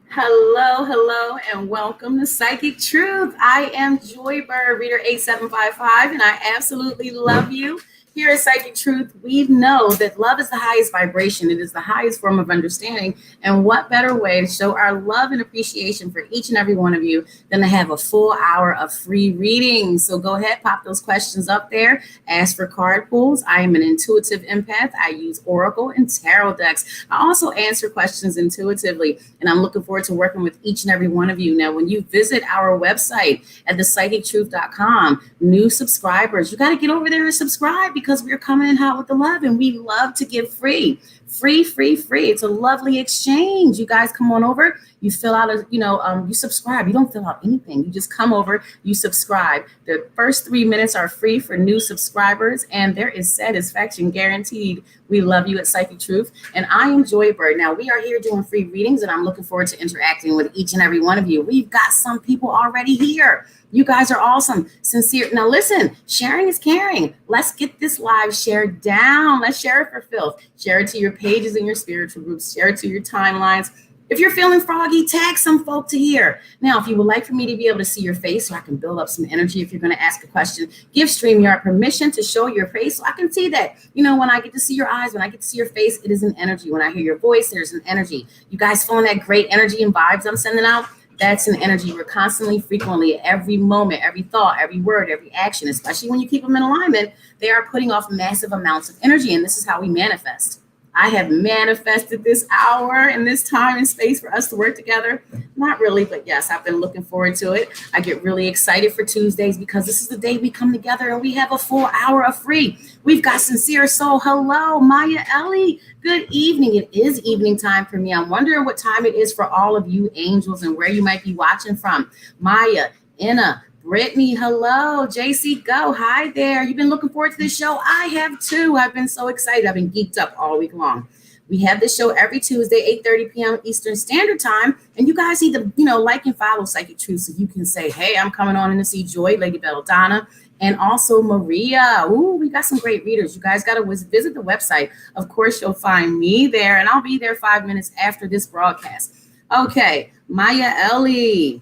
Hello, hello, and welcome to Psychic Truth. I am Joybird, reader 8755, and I absolutely love you. Here at Psychic Truth, we know that love is the highest vibration. It is the highest form of understanding. And what better way to show our love and appreciation for each and every one of you than to have a full hour of free reading? So go ahead, pop those questions up there. Ask for card pulls. I am an intuitive empath. I use Oracle and Tarot decks. I also answer questions intuitively, and I'm looking forward to working with each and every one of you. Now, when you visit our website at thepsychictruth.com, new subscribers, you got to get over there and subscribe because we're coming in hot with the love, and we love to give free. It's a lovely exchange. You guys come on over. You fill out you subscribe. You don't fill out anything. You just come over, you subscribe. The first 3 minutes are free for new subscribers, and there is satisfaction guaranteed. We love you at Psychic Truth, and I am Joybird. Now, we are here doing free readings, and I'm looking forward to interacting with each and every one of you. We've got some people already here. You guys are awesome. Sincere. Now, listen, sharing is caring. Let's get this live shared down. Let's share it for filth. Share it to your pages in your spiritual groups. Share it to your timelines. If you're feeling froggy, tag some folk to here. Now, if you would like for me to be able to see your face so I can build up some energy, if you're going to ask a question, give StreamYard permission to show your face so I can see that. You know, when I get to see your eyes, when I get to see your face, it is an energy. When I hear your voice, there's an energy. You guys feeling that great energy and vibes I'm sending out? That's an energy. We're constantly, frequently, every moment, every thought, every word, every action, especially when you keep them in alignment, they are putting off massive amounts of energy. And this is how we manifest. I have manifested this hour and this time and space for us to work together. Not really, but yes, I've been looking forward to it. I get really excited for Tuesdays because this is the day we come together and we have a full hour of free. We've got Sincere Soul. Hello, Maya Ellie. Good evening. It is evening time for me. I'm wondering what time it is for all of you angels and where you might be watching from. Maya, Inna, Brittany, hello. JC, go. Hi there. You've been looking forward to this show? I have too. I've been so excited. I've been geeked up all week long. We have this show every Tuesday, 8:30 p.m. Eastern Standard Time. And you guys need to, like and follow Psychic Truth so you can say, hey, I'm coming on in to see Joy, Lady Belladonna, and also Maria. Ooh, we got some great readers. You guys got to visit the website. Of course, you'll find me there, and I'll be there 5 minutes after this broadcast. Okay, Maya Ellie,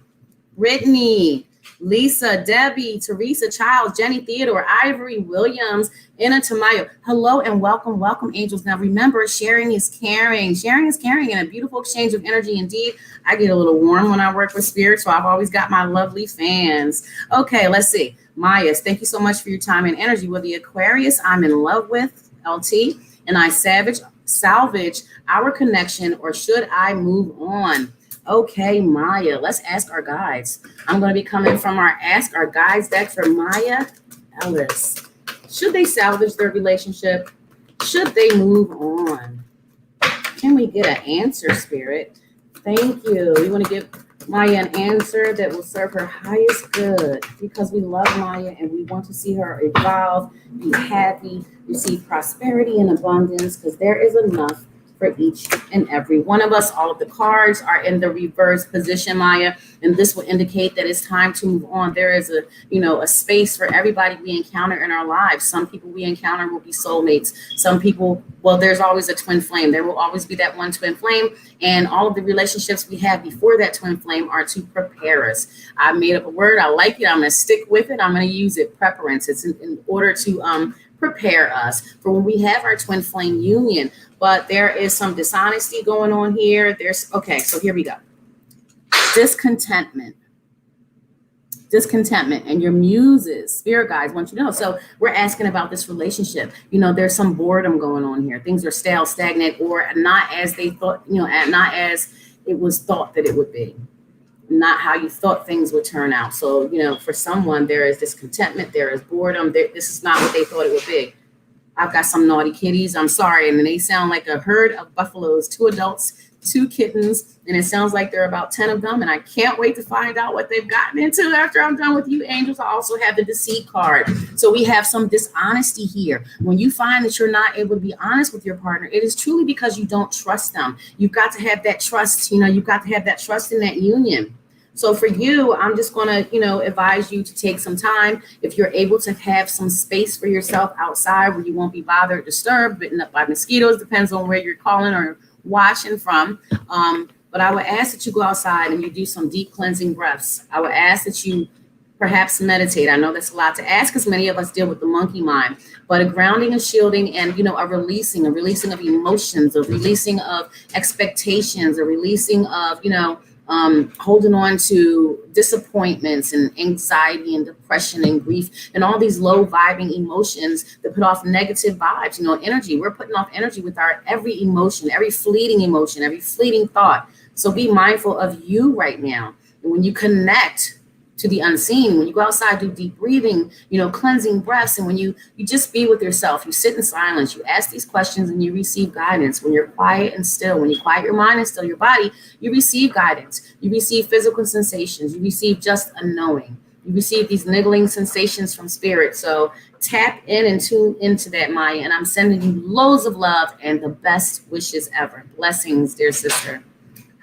Brittany, Lisa, Debbie, Teresa, Childs, Jenny, Theodore, Ivory, Williams, Anna, Tamayo. Hello and welcome, angels. Now remember, sharing is caring. Sharing is caring, and a beautiful exchange of energy indeed. I get a little warm when I work with spirit, so I've always got my lovely fans. Okay, let's see. Mayas, thank you so much for your time and energy. With the Aquarius I'm in love with, LT, and I salvage our connection, or should I move on? Okay, Maya, let's ask our guides. I'm going to be coming from our Ask Our Guides deck for Maya Ellis. Should they salvage their relationship? Should they move on? Can we get an answer, Spirit? Thank you. We want to give Maya an answer that will serve her highest good because we love Maya and we want to see her evolve, be happy, receive prosperity and abundance because there is enough for each and every one of us. All of the cards are in the reverse position, Maya, and this will indicate that it's time to move on. There is a space for everybody we encounter in our lives. Some people we encounter will be soulmates. Some people, well, there's always a twin flame. There will always be that one twin flame, and all of the relationships we have before that twin flame are to prepare us. I made up a word. I like it. I'm going to stick with it. I'm going to use it. Preference. It's in order to prepare us for when we have our twin flame union. But there is some dishonesty going on here. Okay, so here we go. Discontentment, and your muses, spirit guides want you to know. So we're asking about this relationship. There's some boredom going on here. Things are stale, stagnant, or not as they thought, not as it was thought that it would be. Not how you thought things would turn out. So, for someone, there is discontentment, there is boredom. This is not what they thought it would be. I've got some naughty kitties. I'm sorry. And they sound like a herd of buffaloes, 2 adults, 2 kittens. And it sounds like there are about 10 of them. And I can't wait to find out what they've gotten into after I'm done with you, angels. I also have the deceit card. So we have some dishonesty here. When you find that you're not able to be honest with your partner, it is truly because you don't trust them. You've got to have that trust. You've got to have that trust in that union. So for you, I'm just going to, advise you to take some time. If you're able to have some space for yourself outside where you won't be bothered, disturbed, bitten up by mosquitoes, depends on where you're calling or watching from. But I would ask that you go outside and you do some deep cleansing breaths. I would ask that you perhaps meditate. I know that's a lot to ask because many of us deal with the monkey mind, but a grounding and shielding and, a releasing of emotions, a releasing of expectations, a releasing of, holding on to disappointments and anxiety and depression and grief and all these low vibing emotions that put off negative vibes, energy. We're putting off energy with our every emotion, every fleeting thought. So be mindful of you right now. And when you connect to the unseen, when you go outside, do deep breathing, cleansing breaths. And when you just be with yourself, you sit in silence, you ask these questions and you receive guidance. When you're quiet and still, when you quiet your mind and still your body, you receive guidance. You receive physical sensations. You receive just a knowing. You receive these niggling sensations from spirit. So tap in and tune into that, Maya. And I'm sending you loads of love and the best wishes ever. Blessings, dear sister.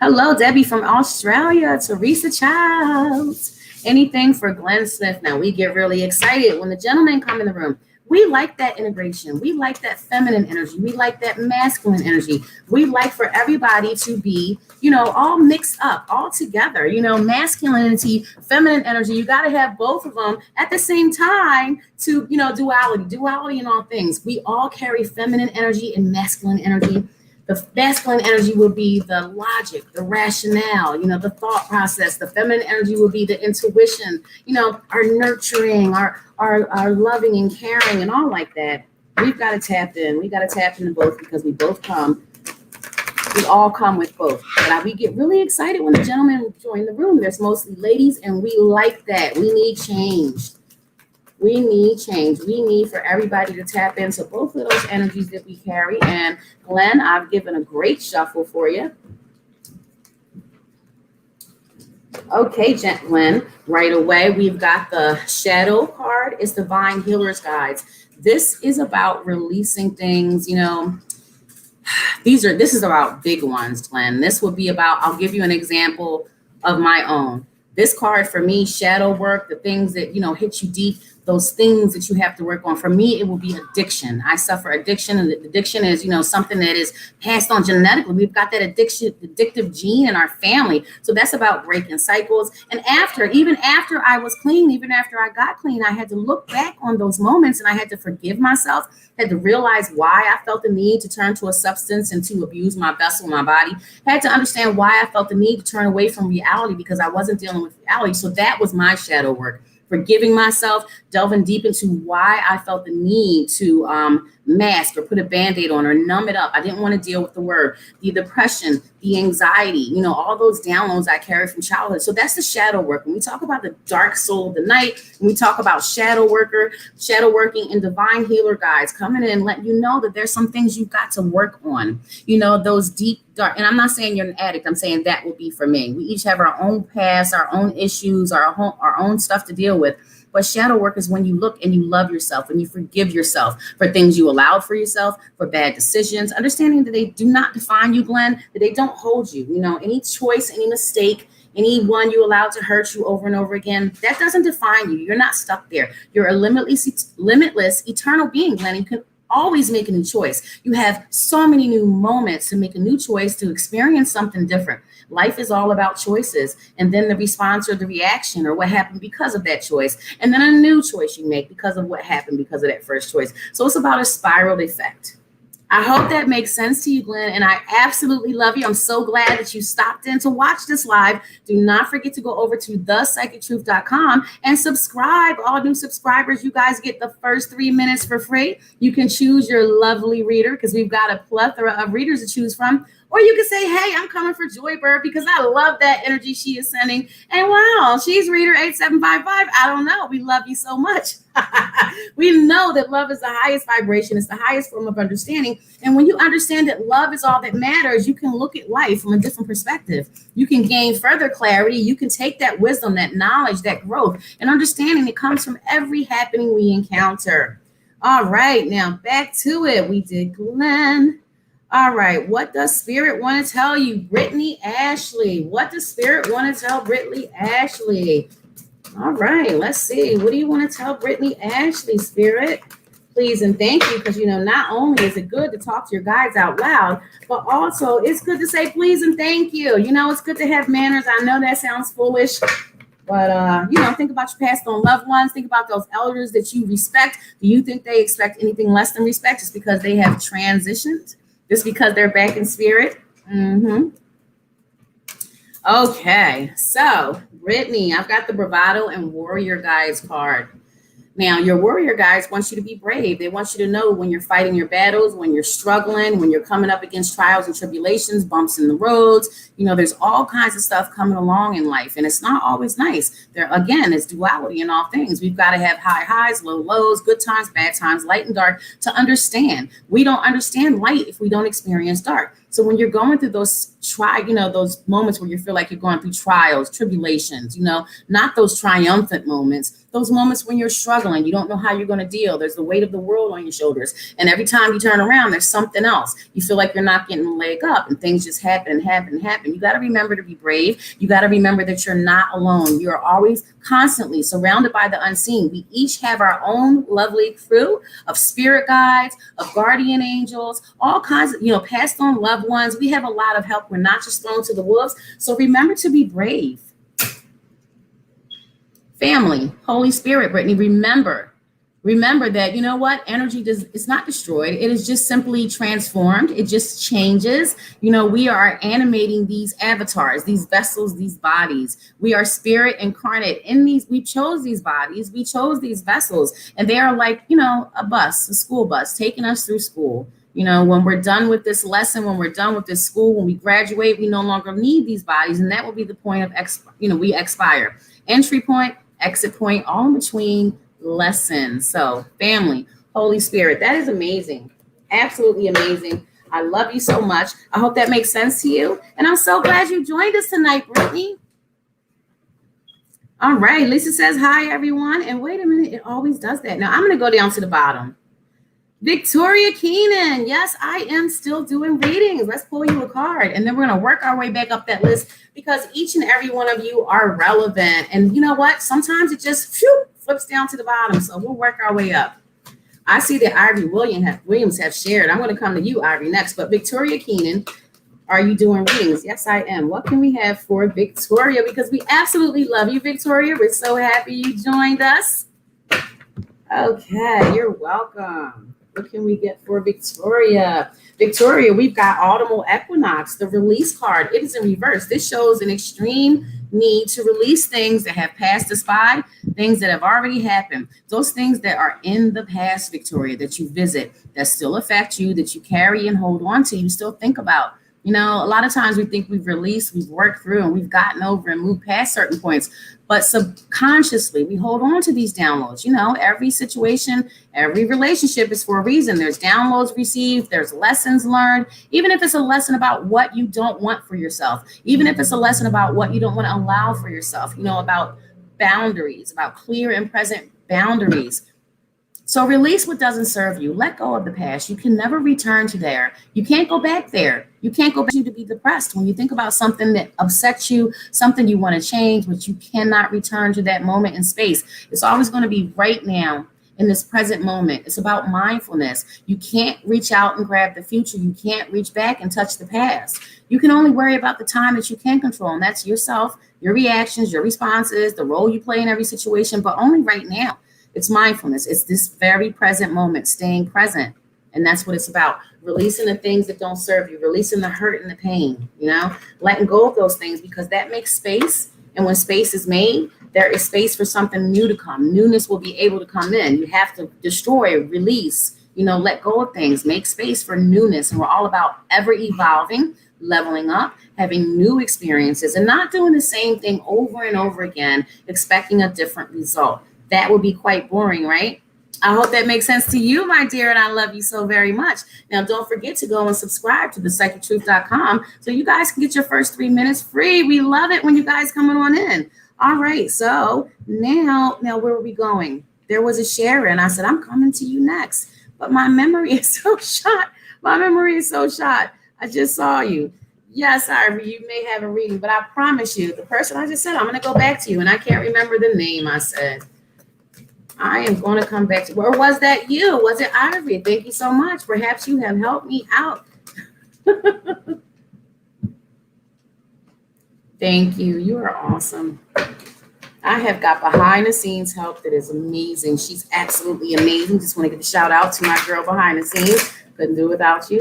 Hello, Debbie from Australia. Teresa Childs. Anything for Glenn Smith. Now we get really excited when the gentlemen come in the room. We like that integration. We like that feminine energy. We like that masculine energy. We like for everybody to be, all mixed up, all together, masculinity, feminine energy. You got to have both of them at the same time to, duality in all things. We all carry feminine energy and masculine energy. The masculine energy will be the logic, the rationale, the thought process. The feminine energy will be the intuition, our nurturing, our loving and caring and all like that. We've got to tap in. We got to tap into both because we all come with both. But we get really excited when the gentlemen join the room. There's mostly ladies and we like that. We need change. We need change. We need for everybody to tap into both of those energies that we carry. And Glenn, I've given a great shuffle for you. Okay, Glenn, right away, we've got the shadow card. It's Divine Healer's Guides. This is about releasing things, This is about big ones, Glenn. This would be about, I'll give you an example of my own. This card for me, shadow work, the things that, hit you deep, those things that you have to work on. For me, it will be addiction. I suffer addiction, and addiction is, something that is passed on genetically. We've got that addictive gene in our family. So that's about breaking cycles. And even after I was clean, even after I got clean, I had to look back on those moments and I had to forgive myself, had to realize why I felt the need to turn to a substance and to abuse my vessel, my body, had to understand why I felt the need to turn away from reality because I wasn't dealing with reality. So that was my shadow work. Forgiving myself, delving deep into why I felt the need to mask or put a Band-Aid on or numb it up. I didn't want to deal with the word, the depression, the anxiety, all those downloads I carried from childhood. So that's the shadow work. When we talk about the dark soul of the night, when we talk about shadow working and divine healer guides coming in, letting you know that there's some things you've got to work on, those deep, dark, and I'm not saying you're an addict. I'm saying that will be for me. We each have our own past, our own issues, our own stuff to deal with. But shadow work is when you look and you love yourself and you forgive yourself for things you allowed for yourself, for bad decisions, understanding that they do not define you, Glenn, that they don't hold you. Any choice, any mistake, anyone you allowed to hurt you over and over again, that doesn't define you. You're not stuck there. You're a limitless, eternal being, Glenn. You can always make a new choice. You have so many new moments to make a new choice, to experience something different. Life is all about choices, and then the response or the reaction or what happened because of that choice, and then a new choice you make because of what happened because of that first choice. So it's about a spiral effect. I hope that makes sense to you, Glenn, and I absolutely love you. I'm so glad that you stopped in to watch this live. Do not forget to go over to thepsychictruth.com and subscribe. All new subscribers, you guys get the first 3 minutes for free. You can choose your lovely reader because we've got a plethora of readers to choose from. Or you can say, hey, I'm coming for Joybird because I love that energy she is sending. And wow, she's reader 8755. I don't know. We love you so much. We know that love is the highest vibration. It's the highest form of understanding. And when you understand that love is all that matters, you can look at life from a different perspective. You can gain further clarity. You can take that wisdom, that knowledge, that growth, and understanding that comes from every happening we encounter. All right, now back to it. We did Glenn. All right, what does Spirit want to tell you? Brittany Ashley. What does Spirit want to tell Brittany Ashley? All right, let's see. What do you want to tell Brittany Ashley, Spirit? please and thank you, because, not only is it good to talk to your guides out loud, but also it's good to say please and thank you. It's good to have manners. I know that sounds foolish, but, think about your passed on loved ones. Think about those elders that you respect. Do you think they expect anything less than respect just because they have transitioned? Just because they're back in spirit? Okay, so Brittany, I've got the Bravado and Warrior Guides card. Now, your warrior guides want you to be brave. They want you to know when you're fighting your battles, when you're struggling, when you're coming up against trials and tribulations, bumps in the roads. There's all kinds of stuff coming along in life, and it's not always nice. Again, it's duality in all things. We've got to have high highs, low lows, good times, bad times, light and dark to understand. We don't understand light if we don't experience dark. So when you're going through those those moments where you feel like you're going through trials, tribulations, not those triumphant moments, those moments when you're struggling, you don't know how you're going to deal. There's the weight of the world on your shoulders. And every time you turn around, there's something else. You feel like you're not getting a leg up, and things just happen and happen and happen. You got to remember to be brave. You got to remember that you're not alone. You're always constantly surrounded by the unseen. We each have our own lovely crew of spirit guides, of guardian angels, all kinds of, passed on loved ones. We have a lot of help. We're not just thrown to the wolves. So remember to be brave. Family, Holy Spirit, Brittany, remember that, energy it's not destroyed. It is just simply transformed. It just changes. We are animating these avatars, these vessels, these bodies. We are spirit incarnate in these. We chose these bodies. We chose these vessels, and they are like, a school bus taking us through school. When we're done with this lesson, when we're done with this school, when we graduate, we no longer need these bodies. And that will be the point of, we expire. Entry point, exit point, all in between lessons. So family, Holy Spirit, that is amazing. Absolutely amazing. I love you so much. I hope that makes sense to you. And I'm so glad you joined us tonight, Brittany. All right. Lisa says, hi, everyone. And wait a minute. It always does that. Now I'm going to go down to the bottom. Victoria Keenan. Yes, I am still doing readings. Let's pull you a card. And then we're going to work our way back up that list, because each and every one of you are relevant. And you know what? Sometimes it just flips down to the bottom. So we'll work our way up. I see that Ivy Williams have shared. I'm going to come to you, Ivy, next. But Victoria Keenan, are you doing readings? Yes, I am. What can we have for Victoria? Because we absolutely love you, Victoria. We're so happy you joined us. Okay, you're welcome. What can we get for Victoria? Victoria, we've got autumnal equinox, the release card. It is in reverse. This shows an extreme need to release things that have passed us by, things that have already happened. Those things that are in the past, Victoria, that you visit, that still affect you, that you carry and hold on to, you still think about. A lot of times we think we've released, we've worked through, and we've gotten over and moved past certain points. But subconsciously, we hold on to these downloads. Every situation, every relationship is for a reason. There's downloads received, there's lessons learned, even if it's a lesson about what you don't want for yourself, even if it's a lesson about what you don't want to allow for yourself, about boundaries, about clear and present boundaries. So release what doesn't serve you. Let go of the past. You can never return to there. You can't go back there. You can't go back to be depressed. When you think about something that upsets you, something you want to change, but you cannot return to that moment in space. It's always going to be right now in this present moment. It's about mindfulness. You can't reach out and grab the future. You can't reach back and touch the past. You can only worry about the time that you can control, and that's yourself, your reactions, your responses, the role you play in every situation, but only right now. It's mindfulness. It's this very present moment, staying present. And that's what it's about. Releasing the things that don't serve you, releasing the hurt and the pain, letting go of those things, because that makes space. And when space is made, there is space for something new to come. Newness will be able to come in. You have to destroy, release, let go of things, make space for newness. And we're all about ever evolving, leveling up, having new experiences, and not doing the same thing over and over again, expecting a different result. That would be quite boring, right? I hope that makes sense to you, my dear, and I love you so very much. Now, don't forget to go and subscribe to thepsychictruth.com so you guys can get your first 3 minutes free. We love it when you guys come on in. All right, so now where are we going? There was a sharer, and I said, I'm coming to you next. But my memory is so shot. I just saw you. Yes, Ivy, you may have a reading, but I promise you, the person I just said, I'm going to go back to you, and I can't remember the name I said. I am going to come back to, or was that you? Was it Ivory? Thank you so much. Perhaps you have helped me out. Thank you. You are awesome. I have got behind the scenes help that is amazing. She's absolutely amazing. Just want to give a shout out to my girl behind the scenes. Couldn't do it without you.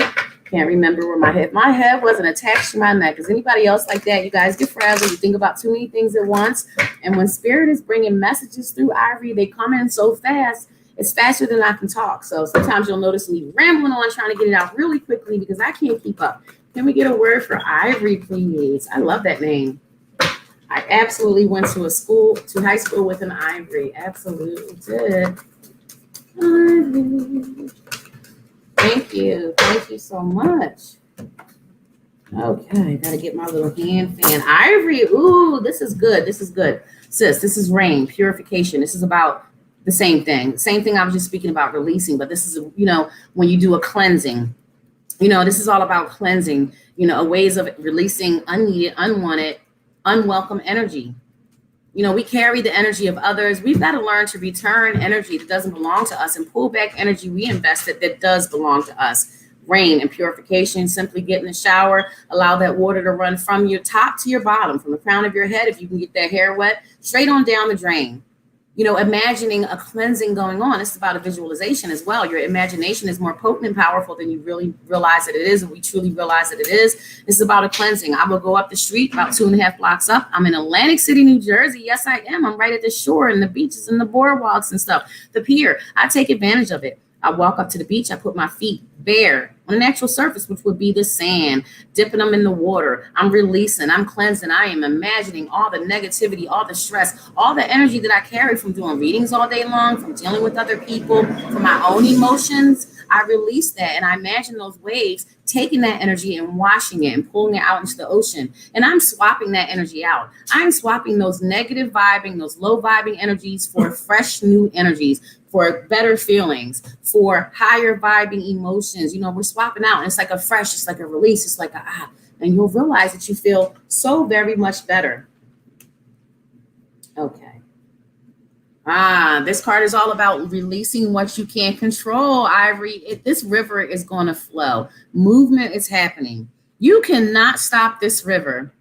Can't remember where my head wasn't attached to my neck. Is anybody else like that? You guys get frazzled. You think about too many things at once. And when Spirit is bringing messages through Ivory, they come in so fast. It's faster than I can talk. So sometimes you'll notice me rambling on, trying to get it out really quickly because I can't keep up. Can we get a word for Ivory, please? I love that name. I absolutely went to high school with an Ivory. Absolutely did. Thank you. Thank you so much. Okay, gotta get my little hand fan. Ivory, ooh, this is good. This is good. Sis, this is rain, purification. This is about the same thing. Same thing I was just speaking about releasing, but this is, when you do a cleansing, this is all about cleansing, ways of releasing unneeded, unwanted, unwelcome energy. We carry the energy of others. We've got to learn to return energy that doesn't belong to us and pull back energy we invested that does belong to us. Rain and purification, simply get in the shower, allow that water to run from your top to your bottom, from the crown of your head, if you can get that hair wet, straight on down the drain. Imagining a cleansing going on. It's about a visualization as well. Your imagination is more potent and powerful than you really realize that it is, and we truly realize that it is. This is about a cleansing. I will go up the street about 2.5 blocks up. I'm in Atlantic City, New Jersey. Yes, I am. I'm right at the shore and the beaches and the boardwalks and stuff. The pier. I take advantage of it. I walk up to the beach. I put my feet bare on a natural surface, which would be the sand, dipping them in the water. I'm releasing, I'm cleansing. I am imagining all the negativity, all the stress, all the energy that I carry from doing readings all day long, from dealing with other people, from my own emotions. I release that, and I imagine those waves taking that energy and washing it and pulling it out into the ocean. And I'm swapping that energy out. I'm swapping those negative vibing, those low vibing energies for fresh new energies, for better feelings, for higher vibing emotions. We're swapping out, and it's like a fresh, it's like a release, it's like and you'll realize that you feel so very much better. Okay. This card is all about releasing what you can't control, Ivory. This river is going to flow. Movement is happening. You cannot stop this river.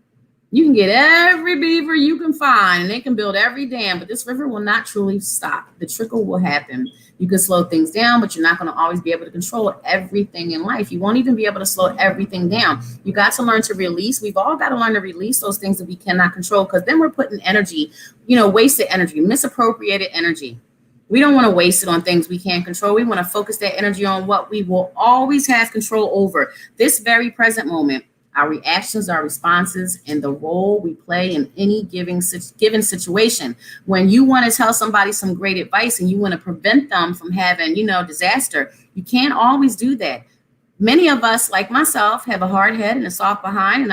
You can get every beaver you can find, and they can build every dam, but this river will not truly stop. The trickle will happen. You can slow things down, but you're not going to always be able to control everything in life. You won't even be able to slow everything down. You got to learn to release. We've all got to learn to release those things that we cannot control, because then we're putting energy, wasted energy, misappropriated energy. We don't want to waste it on things we can't control. We want to focus that energy on what we will always have control over, this very present moment. Our reactions, our responses, and the role we play in any given situation. When you want to tell somebody some great advice and you want to prevent them from having, disaster, you can't always do that. Many of us, like myself, have a hard head and a soft behind, and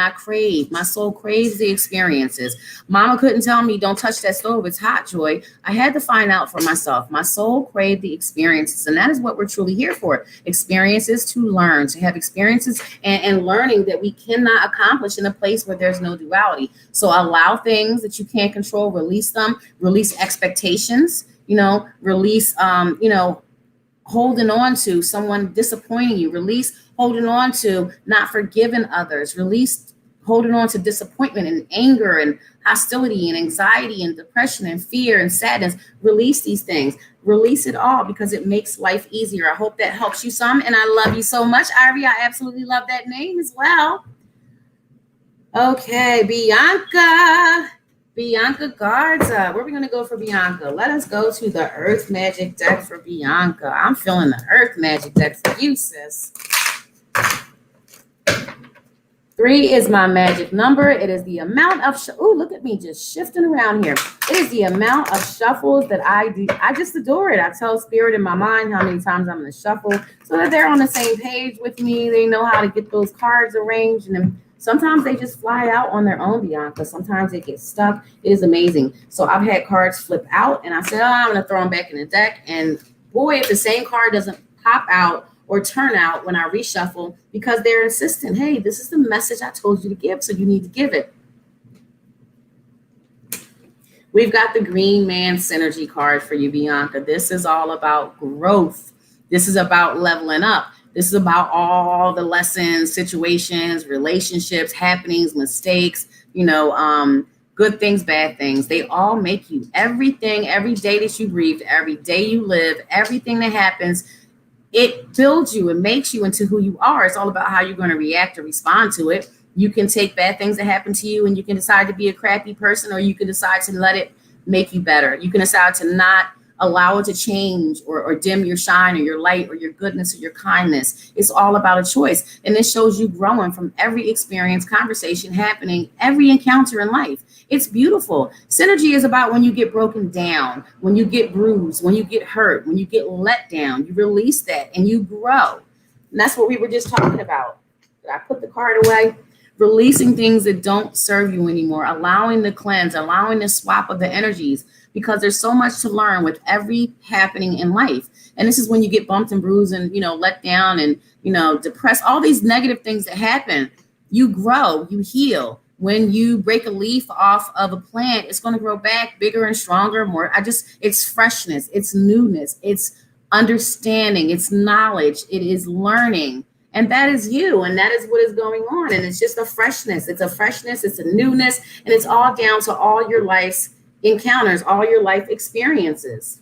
my soul craves the experiences. Mama couldn't tell me, don't touch that stove, it's hot, Joy. I had to find out for myself. My soul craved the experiences, and that is what we're truly here for. Experiences to learn, to have experiences and learning that we cannot accomplish in a place where there's no duality. So allow things that you can't control, release them, release expectations, release, holding on to someone disappointing you, release holding on to not forgiving others, release holding on to disappointment and anger and hostility and anxiety and depression and fear and sadness. Release these things, release it all, because it makes life easier. I hope that helps you some, and I love you so much, Ivory. I absolutely love that name as well. Okay, Bianca Garza. Where are we going to go for Bianca? Let us go to the Earth Magic deck for Bianca. I'm feeling the Earth Magic deck for you, sis. 3 is my magic number. It is the amount of, look at me just shifting around here. It is the amount of shuffles that I do. I just adore it. I tell Spirit in my mind how many times I'm going to shuffle so that they're on the same page with me. They know how to get those cards arranged, and then sometimes they just fly out on their own, Bianca. Sometimes they get stuck. It is amazing. So I've had cards flip out, and I said, I'm going to throw them back in the deck. And boy, if the same card doesn't pop out or turn out when I reshuffle, because they're insistent, hey, this is the message I told you to give, so you need to give it. We've got the Green Man Synergy card for you, Bianca. This is all about growth. This is about leveling up. This is about all the lessons, situations, relationships, happenings, mistakes, good things, bad things. They all make you. Everything, every day that you breathe, every day you live, everything that happens, it builds you. It makes you into who you are. It's all about how you're going to react or respond to it. You can take bad things that happen to you and you can decide to be a crappy person, or you can decide to let it make you better. You can decide to not allow it to change or dim your shine or your light or your goodness or your kindness. It's all about a choice. And this shows you growing from every experience, conversation happening, every encounter in life. It's beautiful. Synergy is about when you get broken down, when you get bruised, when you get hurt, when you get let down, you release that and you grow. And that's what we were just talking about. I put the card away. Releasing things that don't serve you anymore, allowing the cleanse, allowing the swap of the energies, because there's so much to learn with every happening in life. And this is when you get bumped and bruised and, let down and, depressed, all these negative things that happen. You grow, you heal. When you break a leaf off of a plant, it's going to grow back bigger and stronger, more. It's freshness, it's newness, it's understanding, it's knowledge, it is learning. And that is you. And that is what is going on. And it's just a freshness. It's a freshness. It's a newness. And it's all down to all your life's encounters, all your life experiences.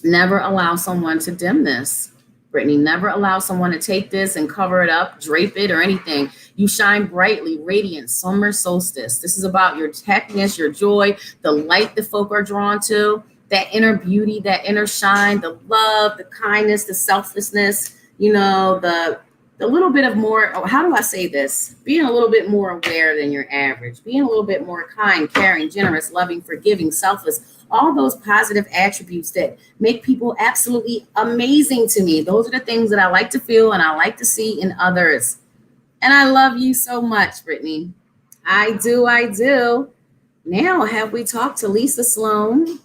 Never allow someone to dim this. Brittany, never allow someone to take this and cover it up, drape it, or anything. You shine brightly, radiant, summer solstice. This is about your happiness, your joy, the light that folk are drawn to, that inner beauty, that inner shine, the love, the kindness, the selflessness. The little bit of more, how do I say this? Being a little bit more aware than your average, being a little bit more kind, caring, generous, loving, forgiving, selfless, all those positive attributes that make people absolutely amazing to me. Those are the things that I like to feel and I like to see in others. And I love you so much, Brittany. I do. Now, have we talked to Lisa Sloane?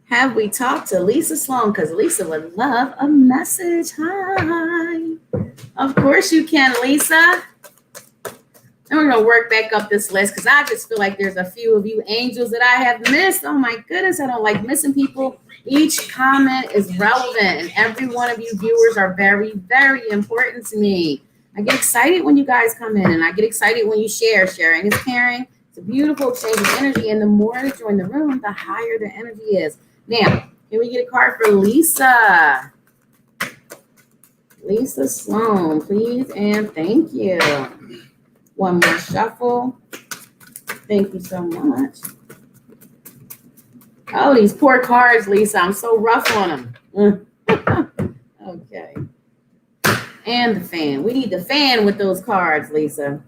Have we talked to Lisa Sloane? Because Lisa would love a message. Hi. Of course you can, Lisa. And we're going to work back up this list because I just feel like there's a few of you angels that I have missed. Oh, my goodness. I don't like missing people. Each comment is relevant, and every one of you viewers are very, very important to me. I get excited when you guys come in, and I get excited when you share. Sharing is caring. It's a beautiful exchange of energy, and the more that join the room, the higher the energy is. Now, can we get a card for Lisa? Lisa Sloane, please, and thank you. One more shuffle. Thank you so much. Oh, these poor cards, Lisa. I'm so rough on them. Okay. And the fan. We need the fan with those cards, Lisa.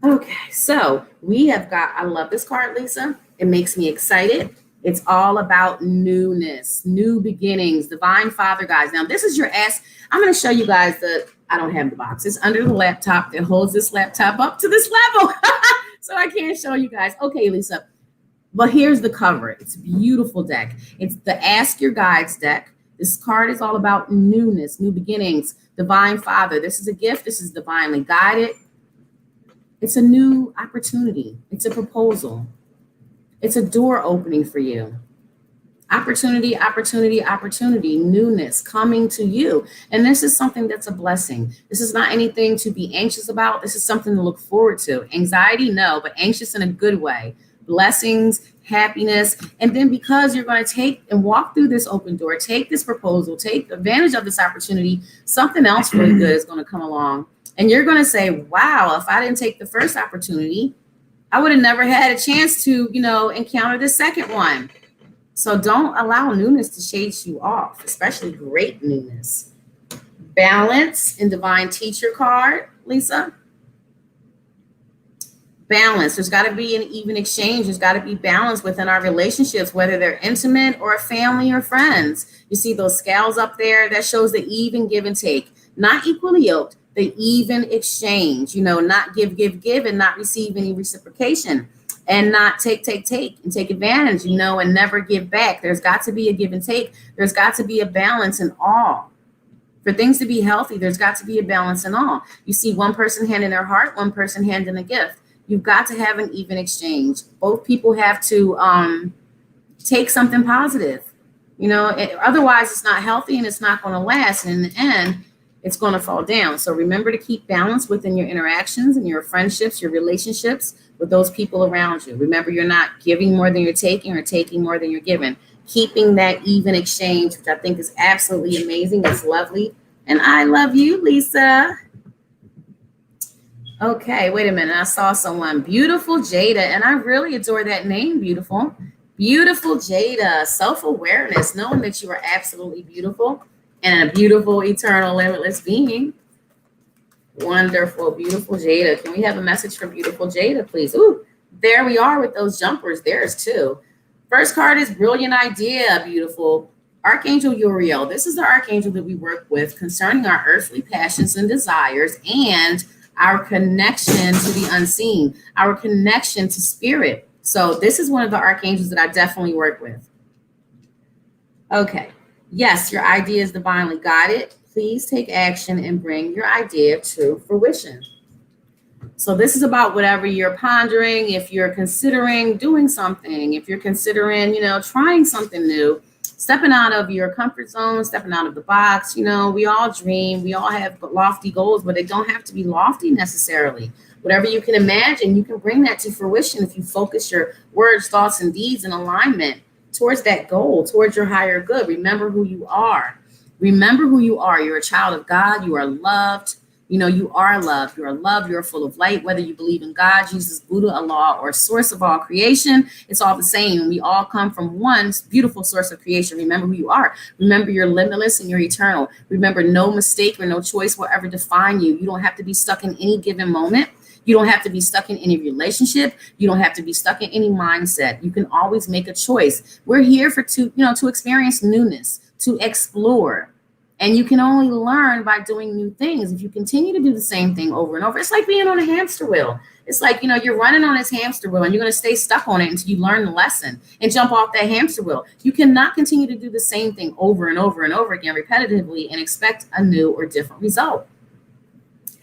Okay, so we have got, I love this card, Lisa. It makes me excited. It's all about newness, new beginnings, divine father, guys. Now, this is your ask. I'm going to show you guys I don't have the box. It's under the laptop that holds this laptop up to this level. So I can't show you guys. Okay, Lisa. But here's the cover. It's a beautiful deck. It's the Ask Your Guides deck. This card is all about newness, new beginnings, divine father. This is a gift. This is divinely guided. It's a new opportunity. It's a proposal. It's a door opening for you. Opportunity, opportunity, opportunity, newness coming to you. And this is something that's a blessing. This is not anything to be anxious about. This is something to look forward to. Anxiety, no, but anxious in a good way. Blessings, happiness. And then because you're going to take and walk through this open door, take this proposal, take advantage of this opportunity, something else really good is going to come along. And you're going to say, wow, if I didn't take the first opportunity, I would have never had a chance to, encounter the second one. So don't allow newness to chase you off, especially great newness. Balance in Divine Teacher card, Lisa. Balance. There's got to be an even exchange. There's got to be balance within our relationships, whether they're intimate or family or friends. You see those scales up there? That shows the even give and take. Not equally yoked, the even exchange. Not give, and not receive any reciprocation. And not take, and take advantage, and never give back. There's got to be a give and take. There's got to be a balance in all. For things to be healthy, there's got to be a balance in all. You see one person handing their heart, one person handing a gift. You've got to have an even exchange. Both people have to take something positive. Otherwise it's not healthy and it's not going to last. And in the end, it's going to fall down. So remember to keep balance within your interactions and your friendships, your relationships with those people around you. Remember, you're not giving more than you're taking or taking more than you're giving. Keeping that even exchange, which I think is absolutely amazing. It's lovely. And I love you, Lisa. Okay, wait a minute. I saw someone. Beautiful Jada. And I really adore that name, beautiful. Beautiful Jada. Self-awareness, knowing that you are absolutely beautiful and a beautiful, eternal, limitless being. Wonderful, beautiful Jada. Can we have a message for beautiful Jada, please? Ooh, there we are with those jumpers. There's two. First card is brilliant idea, beautiful. Archangel Uriel. This is the archangel that we work with concerning our earthly passions and desires and our connection to the unseen, our connection to spirit. So this is one of the archangels that I definitely work with. Okay. Yes, your idea is divinely guided. Please take action and bring your idea to fruition. So this is about whatever you're pondering. If you're considering doing something, if you're considering, trying something new, stepping out of your comfort zone, stepping out of the box. We all dream, we all have lofty goals, but they don't have to be lofty necessarily. Whatever you can imagine, you can bring that to fruition if you focus your words, thoughts, and deeds in alignment towards that goal, towards your higher good. Remember who you are. Remember who you are. You're a child of God. You are loved. You are loved. You are loved. You're full of light. Whether you believe in God, Jesus, Buddha, Allah, or source of all creation, it's all the same. We all come from one beautiful source of creation. Remember who you are. Remember you're limitless and you're eternal. Remember no mistake or no choice will ever define you. You don't have to be stuck in any given moment. You don't have to be stuck in any relationship. You don't have to be stuck in any mindset. You can always make a choice. We're here to experience newness, to explore. And you can only learn by doing new things. If you continue to do the same thing over and over, it's like being on a hamster wheel. It's like, you're running on this hamster wheel and you're going to stay stuck on it until you learn the lesson and jump off that hamster wheel. You cannot continue to do the same thing over and over and over again repetitively and expect a new or different result.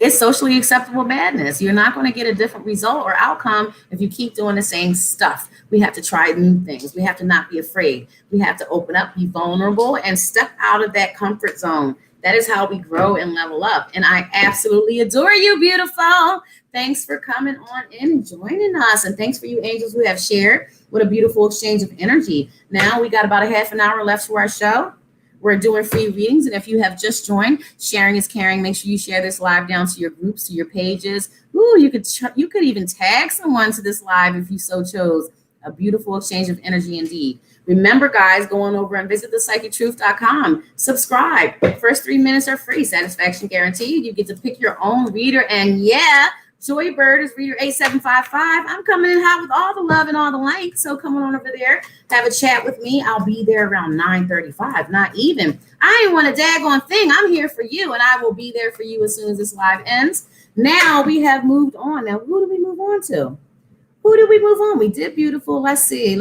It's socially acceptable madness. You're not going to get a different result or outcome if you keep doing the same stuff. We have to try new things. We have to not be afraid. We have to open up, be vulnerable, and step out of that comfort zone. That is how we grow and level up. And I absolutely adore you, beautiful. Thanks for coming on in and joining us. And thanks for you angels who have shared. What a beautiful exchange of energy. Now we got about a half an hour left for our show. We're doing free readings. And if you have just joined, sharing is caring. Make sure you share this live down to your groups, to your pages. Ooh, you could even tag someone to this live if you so chose. A beautiful exchange of energy indeed. Remember, guys, go on over and visit thepsychictruth.com. Subscribe. First 3 minutes are free. Satisfaction guaranteed. You get to pick your own reader. And yeah, Joy Bird is reader 8755. I'm coming in hot with all the love and all the light. So come on over there. Have a chat with me. I'll be there around 9:35. Not even. I ain't want a daggone thing. I'm here for you. And I will be there for you as soon as this live ends. Now we have moved on. Now, who do we move on to? Who did we move on? We did beautiful. Let's see.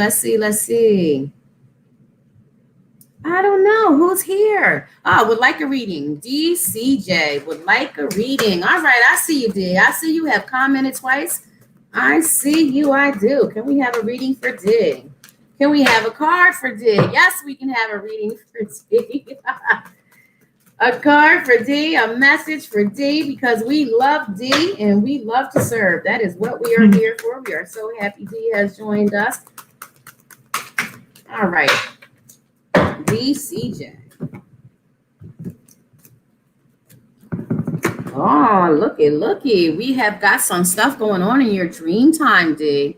I don't know. Who's here? Oh, would like a reading. DCJ would like a reading. All right. I see you, D. I see you have commented twice. I see you. I do. Can we have a reading for D? Can we have a card for D? Yes, we can have a reading for D. A card for D, a message for D, because we love D and we love to serve. That is what we are here for. We are so happy D has joined us. All right. DCJ. Oh, looky. We have got some stuff going on in your dream time, D.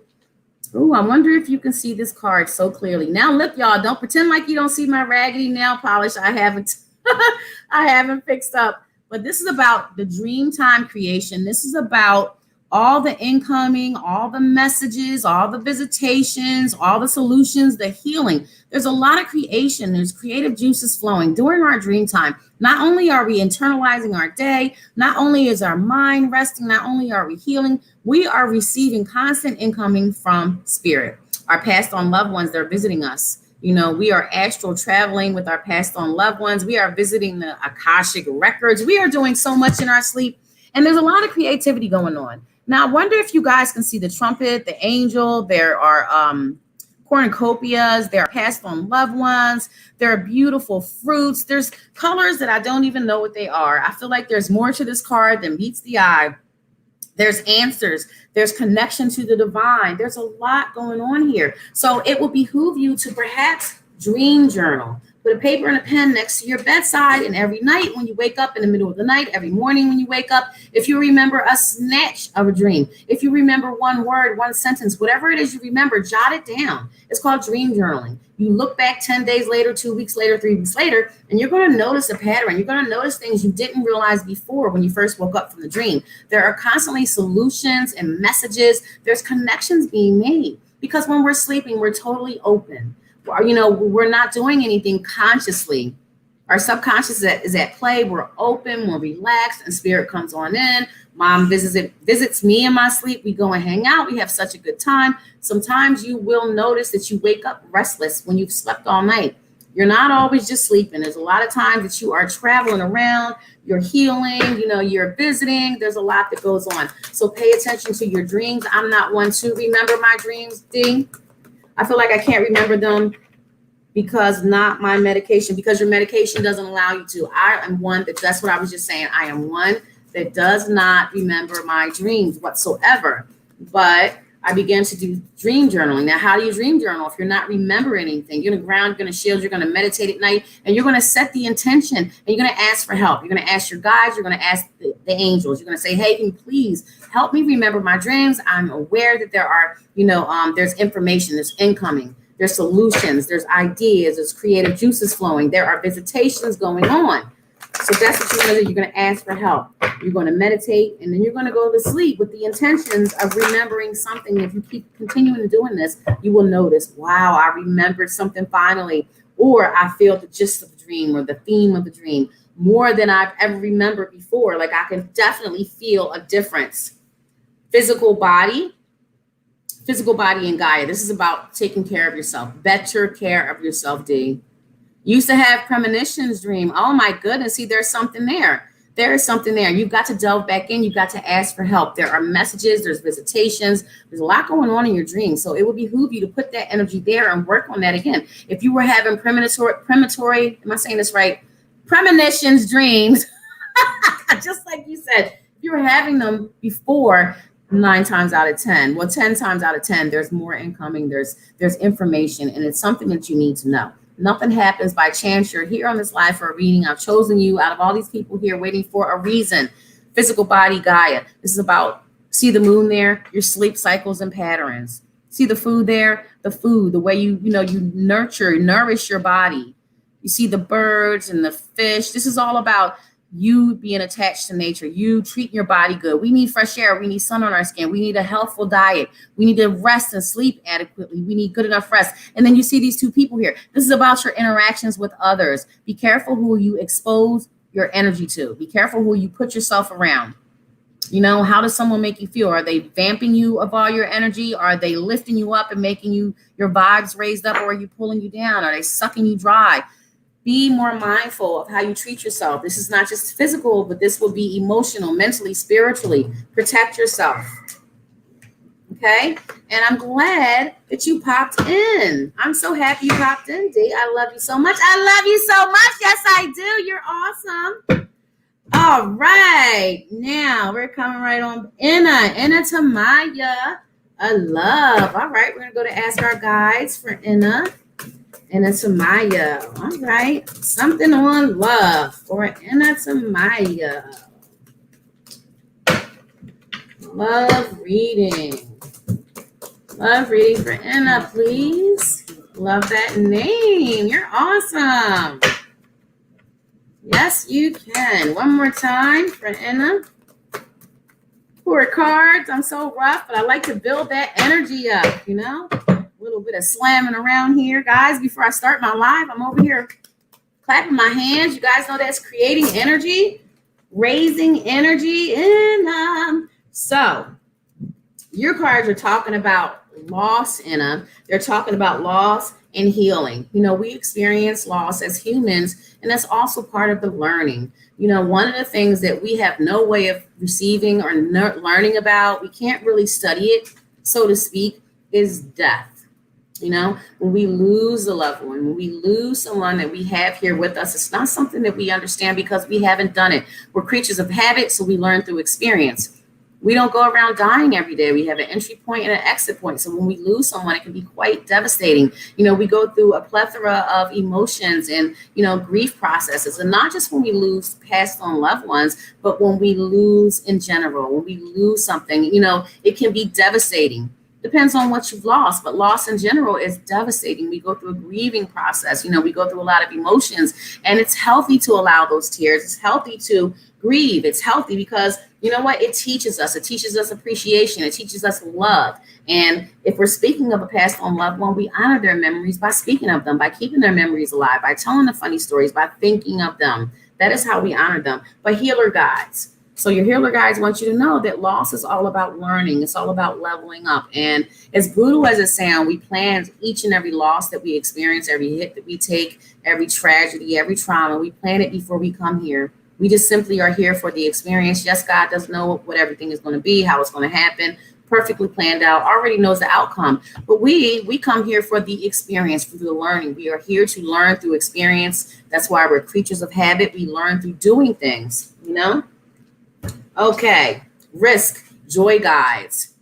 Oh, I wonder if you can see this card so clearly. Now, look, y'all, don't pretend like you don't see my raggedy nail polish. I haven't fixed up. But this is about the dream time creation. This is about all the incoming, all the messages, all the visitations, all the solutions, the healing. There's a lot of creation. There's creative juices flowing during our dream time. Not only are we internalizing our day, not only is our mind resting, not only are we healing, we are receiving constant incoming from spirit. Our passed on loved ones, they're visiting us. We are astral traveling with our passed on loved ones. We are visiting the Akashic records. We are doing so much in our sleep. And there's a lot of creativity going on. Now, I wonder if you guys can see the trumpet, the angel. There are cornucopias. There are passed on loved ones. There are beautiful fruits. There's colors that I don't even know what they are. I feel like there's more to this card than meets the eye. There's answers. There's connection to the divine. There's a lot going on here. So it will behoove you to perhaps dream journal. Put a paper and a pen next to your bedside, and every night when you wake up in the middle of the night, every morning when you wake up, if you remember a snatch of a dream, if you remember one word, one sentence, whatever it is you remember, jot it down. It's called dream journaling. You look back 10 days later, 2 weeks later, 3 weeks later, and you're going to notice a pattern. You're going to notice things you didn't realize before when you first woke up from the dream. There are constantly solutions and messages. There's connections being made, because when we're sleeping, we're totally open. You know, we're not doing anything consciously. Our subconscious is at play. We're open, we're relaxed, and spirit comes on in. Mom visits me in my sleep. We go and hang out. We have such a good time. Sometimes you will notice that you wake up restless when you've slept all night. You're not always just sleeping. There's a lot of times that you are traveling around, you're healing, you know, you're visiting. There's a lot that goes on. So pay attention to your dreams. I'm not one to remember my dreams, D. I feel like I can't remember them because not my medication, because your medication doesn't allow you to. I am one that's what I was just saying. I am one that does not remember my dreams whatsoever. But I began to do dream journaling. Now, how do you dream journal if you're not remembering anything? You're going to ground, you're going to shield, you're going to meditate at night, and you're going to set the intention, and you're going to ask for help. You're going to ask your guides, you're going to ask the angels. You're going to say, hey, can you please help me remember my dreams? I'm aware that there are, there's information, there's incoming, there's solutions, there's ideas, there's creative juices flowing, there are visitations going on. So that's what you're going to do. You're going to ask for help. You're going to meditate, and then you're going to go to sleep with the intentions of remembering something. If you keep continuing doing this, you will notice, wow, I remembered something finally, or I feel the gist of the dream or the theme of the dream more than I've ever remembered before. Like I can definitely feel a difference. Physical body and Gaia. This is about taking care of yourself. Better care of yourself, D. Used to have premonitions dream. Oh my goodness. See, there's something there. There is something there. You've got to delve back in. You've got to ask for help. There are messages. There's visitations. There's a lot going on in your dream. So it would behoove you to put that energy there and work on that again. If you were having premonitory, am I saying this right? Premonitions dreams, just like you said, if you were having them before, 9 times out of 10, well, 10 times out of 10, there's more incoming. There's information, and it's something that you need to know. Nothing happens by chance. You're here on this live for a reading. I've chosen you out of all these people here waiting for a reason. Physical body, Gaia. This is about, see the moon there, your sleep cycles and patterns. See the food there, the food, the way you nourish your body. You see the birds and the fish. This is all about you being attached to nature, you treating your body good. We need fresh air. We need sun on our skin. We need a healthful diet. We need to rest and sleep adequately. We need good enough rest. And then you see these two people here. This is about your interactions with others. Be careful who you expose your energy to. Be careful who you put yourself around. How does someone make you feel? Are they vamping you of all your energy? Are they lifting you up and making your vibes raised up, or are you pulling you down? Are they sucking you dry? Be more mindful of how you treat yourself. This is not just physical, but this will be emotional, mentally, spiritually. Protect yourself. Okay? And I'm glad that you popped in. I'm so happy you popped in, D. I love you so much. I love you so much. Yes, I do. You're awesome. All right. Now we're coming right on. Inna Tamayo. A love. All right. We're going to go to ask our guides for Inna. And it's Tamayo. All right. Something on love for Inna Tamayo. Love reading. Love reading for Inna, please. Love that name. You're awesome. Yes, you can. One more time for Inna. 4 cards. I'm so rough, but I like to build that energy up, A little bit of slamming around here, guys. Before I start my live, I'm over here clapping my hands. You guys know that's creating energy, raising energy. And so your cards are talking about loss, Anna, they're talking about loss and healing. You know, we experience loss as humans, and that's also part of the learning. You know, one of the things that we have no way of receiving or learning about, we can't really study it, so to speak, is death. You know, when we lose a loved one, when we lose someone that we have here with us, it's not something that we understand because we haven't done it. We're creatures of habit, so we learn through experience. We don't go around dying every day. We have an entry point and an exit point. So when we lose someone, it can be quite devastating. You know, we go through a plethora of emotions and, you know, grief processes. And not just when we lose passed on loved ones, but when we lose in general, when we lose something, you know, it can be devastating. Depends on what you've lost, but loss in general is devastating. We go through a grieving process. You know, we go through a lot of emotions, and it's healthy to allow those tears. It's healthy to grieve. It's healthy because, you know what, it teaches us. It teaches us appreciation. It teaches us love. And if we're speaking of a passed on loved one, we honor their memories by speaking of them, by keeping their memories alive, by telling the funny stories, by thinking of them. That is how we honor them. But healer guides. So your healer guides want you to know that loss is all about learning. It's all about leveling up. And as brutal as it sounds, we plan each and every loss that we experience, every hit that we take, every tragedy, every trauma. We plan it before we come here. We just simply are here for the experience. Yes, God does know what everything is going to be, how it's going to happen, perfectly planned out, already knows the outcome. But we come here for the experience, for the learning. We are here to learn through experience. That's why we're creatures of habit. We learn through doing things, you know? Okay, risk, joy guides.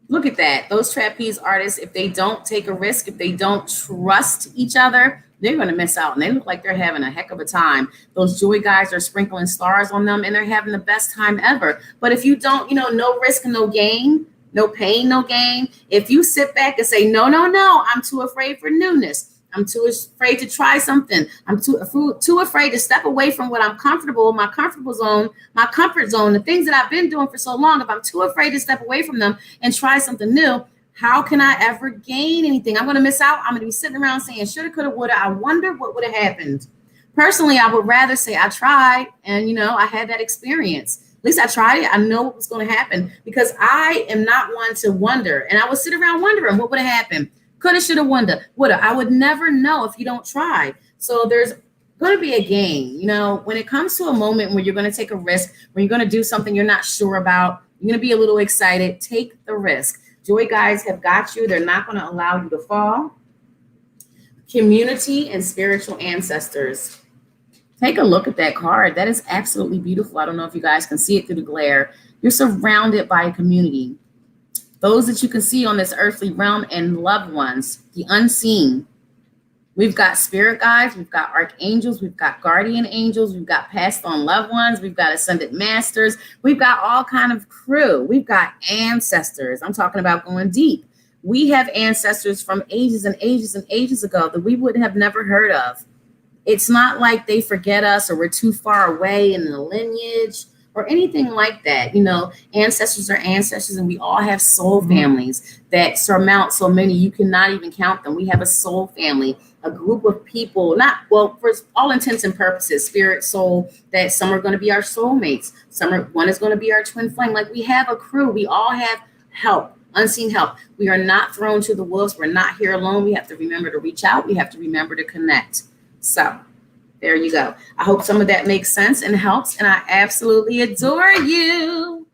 Look at that. Those trapeze artists, if they don't take a risk, if they don't trust each other, they're going to miss out. And they look like they're having a heck of a time. Those joy guides are sprinkling stars on them, and they're having the best time ever. But if you don't, you know, no risk, no gain, no pain, no gain. If you sit back and say, no, I'm too afraid for newness. I'm too afraid to try something. I'm too afraid to step away from what I'm comfortable, my comfortable zone, my comfort zone, the things that I've been doing for so long. If I'm too afraid to step away from them and try something new, how can I ever gain anything? I'm going to miss out. I'm going to be sitting around saying, shoulda, coulda, woulda. I wonder what would have happened. Personally, I would rather say I tried and, you know, I had that experience. At least I tried it. I know what was going to happen because I am not one to wonder. And I would sit around wondering what would have happened. Coulda, shoulda, woulda. I would never know if you don't try. So there's going to be a gain. You know, when it comes to a moment where you're going to take a risk, when you're going to do something you're not sure about, you're going to be a little excited, take the risk. Joy guides have got you. They're not going to allow you to fall. Community and spiritual ancestors. Take a look at that card. That is absolutely beautiful. I don't know if you guys can see it through the glare. You're surrounded by a community. Those that you can see on this earthly realm and loved ones, the unseen. We've got spirit guides, we've got archangels, we've got guardian angels, we've got passed on loved ones, we've got ascended masters, we've got all kind of crew. We've got ancestors. I'm talking about going deep. We have ancestors from ages and ages and ages ago that we would have never heard of. It's not like they forget us or we're too far away in the lineage or anything like that. You know, ancestors are ancestors, and we all have soul families that surmount so many you cannot even count them. We have a soul family, a group of people, not, well, for all intents and purposes, spirit, soul, that some are going to be our soulmates. One is going to be our twin flame. Like, we have a crew. We all have help, unseen help. We are not thrown to the wolves. We're not here alone. We have to remember to reach out. We have to remember to connect. So there you go. I hope some of that makes sense and helps, and I absolutely adore you.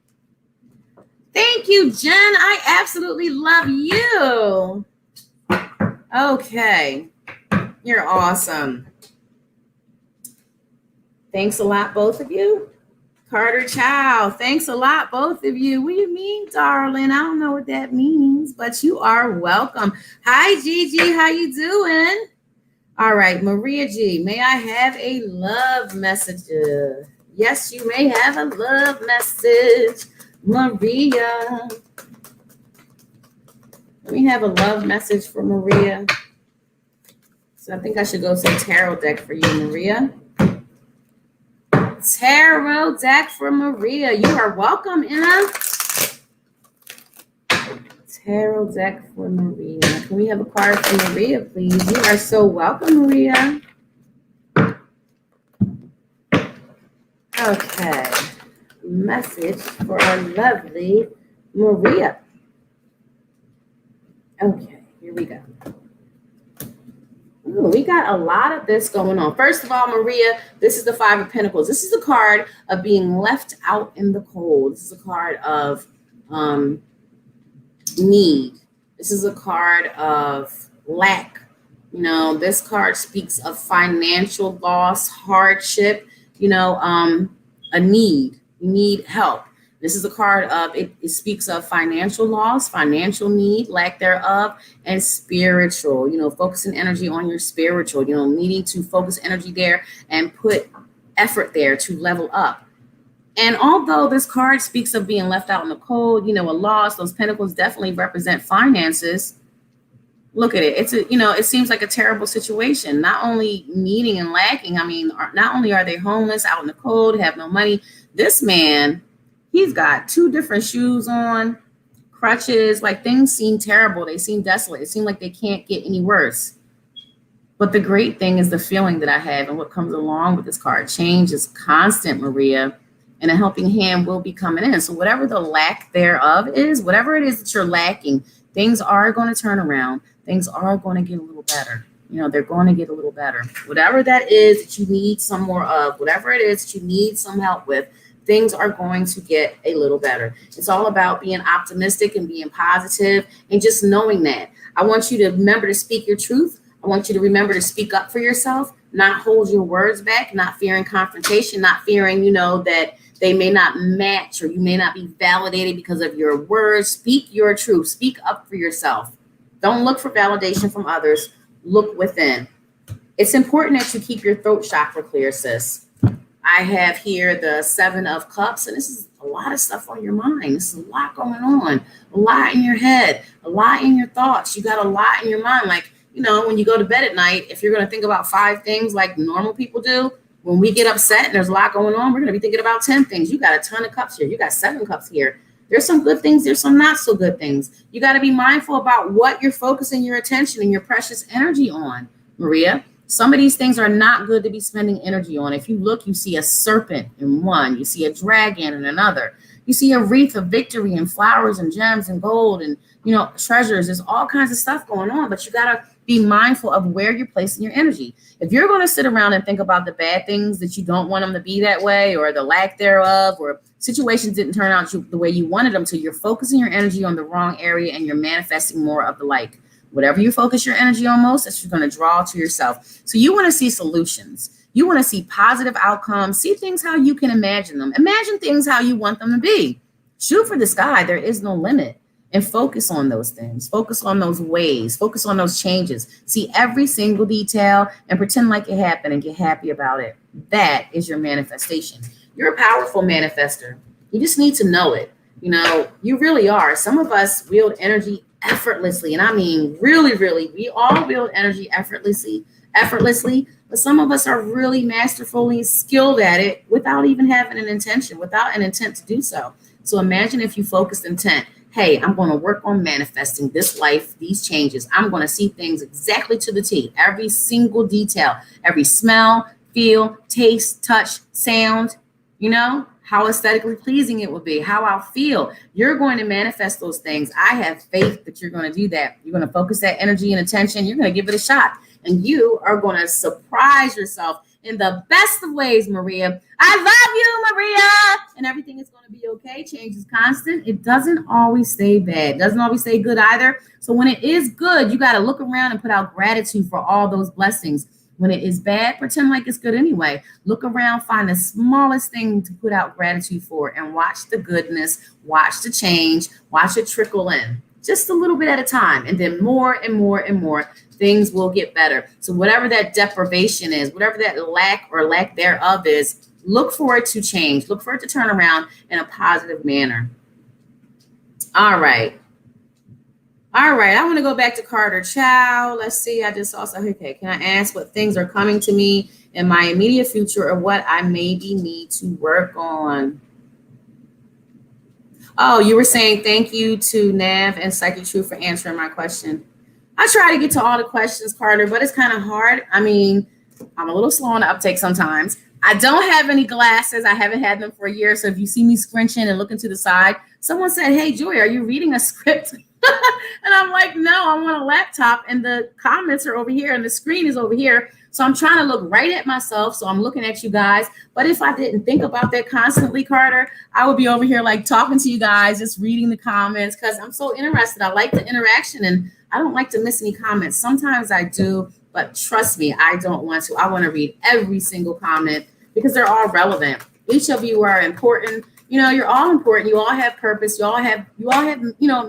Thank you, Jen. I absolutely love you. Okay. You're awesome. Thanks a lot, both of you. Carter Chow, thanks a lot, both of you. What do you mean, darling? I don't know what that means, but you are welcome. Hi, Gigi. How you doing? All right, Maria G, may I have a love message? Yes, you may have a love message, Maria. Let me have a love message for Maria. So I think I should go to a tarot deck for you, Maria. Tarot deck for Maria. You are welcome, Anna. Tarot deck for Maria. Can we have a card for Maria, please? You are so welcome, Maria. Okay. Message for our lovely Maria. Okay, here we go. Ooh, we got a lot of this going on. First of all, Maria, this is the Five of Pentacles. This is a card of being left out in the cold. This is a card of need. This is a card of lack. This card speaks of financial loss, hardship, a need. You need help. This is a card of, it speaks of financial loss, financial need, lack thereof, and spiritual, focusing energy on your spiritual, needing to focus energy there and put effort there to level up. And although this card speaks of being left out in the cold, a loss, those pentacles definitely represent finances. Look at it. It seems like a terrible situation. Not only needing and lacking. Not only are they homeless, out in the cold, have no money. This man, he's got 2 different shoes on, crutches. Like, things seem terrible. They seem desolate. It seems like they can't get any worse. But the great thing is the feeling that I have and what comes along with this card. Change is constant, Maria. And a helping hand will be coming in. So whatever the lack thereof is, whatever it is that you're lacking, things are going to turn around. Things are going to get a little better. They're going to get a little better. Whatever that is that you need some more of, whatever it is that you need some help with, things are going to get a little better. It's all about being optimistic and being positive and just knowing that. I want you to remember to speak your truth. I want you to remember to speak up for yourself, not hold your words back, not fearing confrontation, not fearing, that they may not match or you may not be validated because of your words. Speak your truth. Speak up for yourself. Don't look for validation from others. Look within. It's important that you keep your throat chakra clear, sis. I have here the 7 of Cups, and this is a lot of stuff on your mind. This is a lot going on, a lot in your head, a lot in your thoughts. You got a lot in your mind. Like, when you go to bed at night, if you're going to think about 5 things like normal people do, when we get upset and there's a lot going on, we're going to be thinking about 10 things. You got a ton of cups here. You got 7 cups here. There's some good things. There's some not so good things. You got to be mindful about what you're focusing your attention and your precious energy on, Maria. Some of these things are not good to be spending energy on. If you look, you see a serpent in one. You see a dragon in another. You see a wreath of victory and flowers and gems and gold and, treasures. There's all kinds of stuff going on, but you got to be mindful of where you're placing your energy. If you're going to sit around and think about the bad things that you don't want them to be that way, or the lack thereof, or situations didn't turn out the way you wanted them to, you're focusing your energy on the wrong area and you're manifesting more of the like. Whatever you focus your energy on most, that's you're going to draw to yourself. So you want to see solutions. You want to see positive outcomes. See things how you can imagine them. Imagine things how you want them to be. Shoot for the sky. There is no limit. And focus on those things. Focus on those ways. Focus on those changes. See every single detail and pretend like it happened and get happy about it. That is your manifestation. You're a powerful manifester. You just need to know it. You really are. Some of us wield energy effortlessly. And I mean, really, really, we all wield energy effortlessly, but some of us are really masterfully skilled at it without even having an intention, without an intent to do so. So imagine if you focused intent. Hey, I'm going to work on manifesting this life, these changes. I'm going to see things exactly to the T, every single detail, every smell, feel, taste, touch, sound, how aesthetically pleasing it will be, how I'll feel. You're going to manifest those things. I have faith that you're going to do that. You're going to focus that energy and attention. You're going to give it a shot. And you are going to surprise yourself in the best of ways, Maria. I love you, Maria. And everything is going to be okay. Change is constant. It doesn't always stay bad. It doesn't always stay good either. So when it is good, you got to look around and put out gratitude for all those blessings. When it is bad, pretend like it's good anyway. Look around, find the smallest thing to put out gratitude for, and watch the goodness, watch the change, watch it trickle in. Just a little bit at a time. And then more and more and more, things will get better. So whatever that deprivation is, whatever that lack or lack thereof is, look for it to change. Look for it to turn around in a positive manner. All right. I want to go back to Carter Chow. Let's see. I just also, okay, can I ask what things are coming to me in my immediate future or what I maybe need to work on? Oh, you were saying thank you to Nav and Psychic Truth for answering my question. I try to get to all the questions, Carter, but it's kind of hard. I mean, I'm a little slow on the uptake sometimes. I don't have any glasses. I haven't had them for a year. So if you see me scrunching and looking to the side, someone said, hey, Joy, are you reading a script? And I'm like, no, I'm on a laptop and the comments are over here and the screen is over here. So I'm trying to look right at myself. So I'm looking at you guys. But if I didn't think about that constantly, Carter, I would be over here like talking to you guys, just reading the comments because I'm so interested. I like the interaction and I don't like to miss any comments. Sometimes I do, but trust me, I don't want to. I want to read every single comment because they're all relevant. Each of you are important. You know, you're all important. You all have purpose. You all have,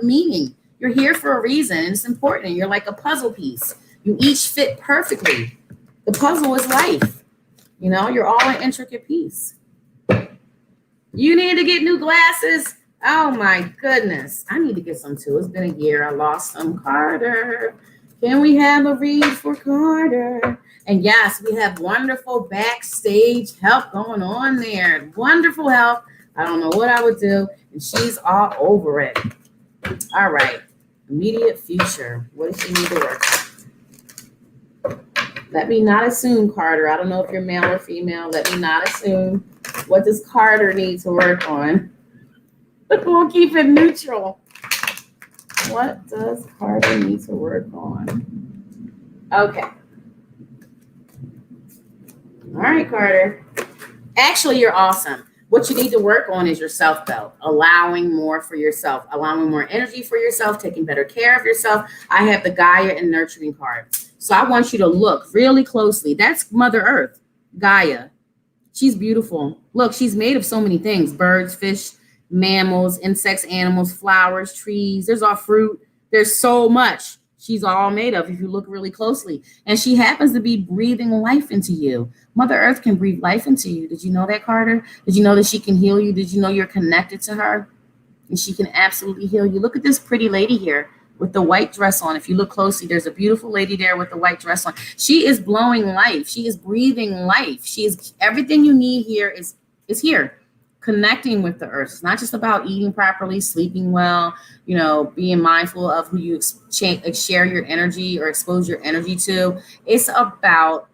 meaning. You're here for a reason. And it's important. You're like a puzzle piece. You each fit perfectly. The puzzle is life. You know, you're all an intricate piece. You need to get new glasses. Oh my goodness. I need to get some too. It's been a year. I lost some. Carter. Can we have a read for Carter? And yes, we have wonderful backstage help going on there. Wonderful help. I don't know what I would do. And she's all over it. All right. Immediate future. What does she need to work on? Let me not assume, Carter. I don't know if you're male or female. Let me not assume. What does Carter need to work on? We'll keep it neutral. What does Carter need to work on? Okay. All right, Carter. Actually, you're awesome. What you need to work on is yourself, though. Allowing more for yourself, allowing more energy for yourself, taking better care of yourself. I have the Gaia and Nurturing card. So I want you to look really closely. That's Mother Earth, Gaia. She's beautiful. Look, she's made of so many things. Birds, fish, mammals, insects, animals, flowers, trees. There's all fruit. There's so much she's all made of if you look really closely. And she happens to be breathing life into you. Mother Earth can breathe life into you. Did you know that, Carter? Did you know that she can heal you? Did you know you're connected to her? And she can absolutely heal you. Look at this pretty lady here with the white dress on. If you look closely, there's a beautiful lady there with the white dress on. She is blowing life. She is breathing life. She is everything you need here is here. Connecting with the earth. It's not just about eating properly, sleeping well, being mindful of who you share your energy or expose your energy to. It's about,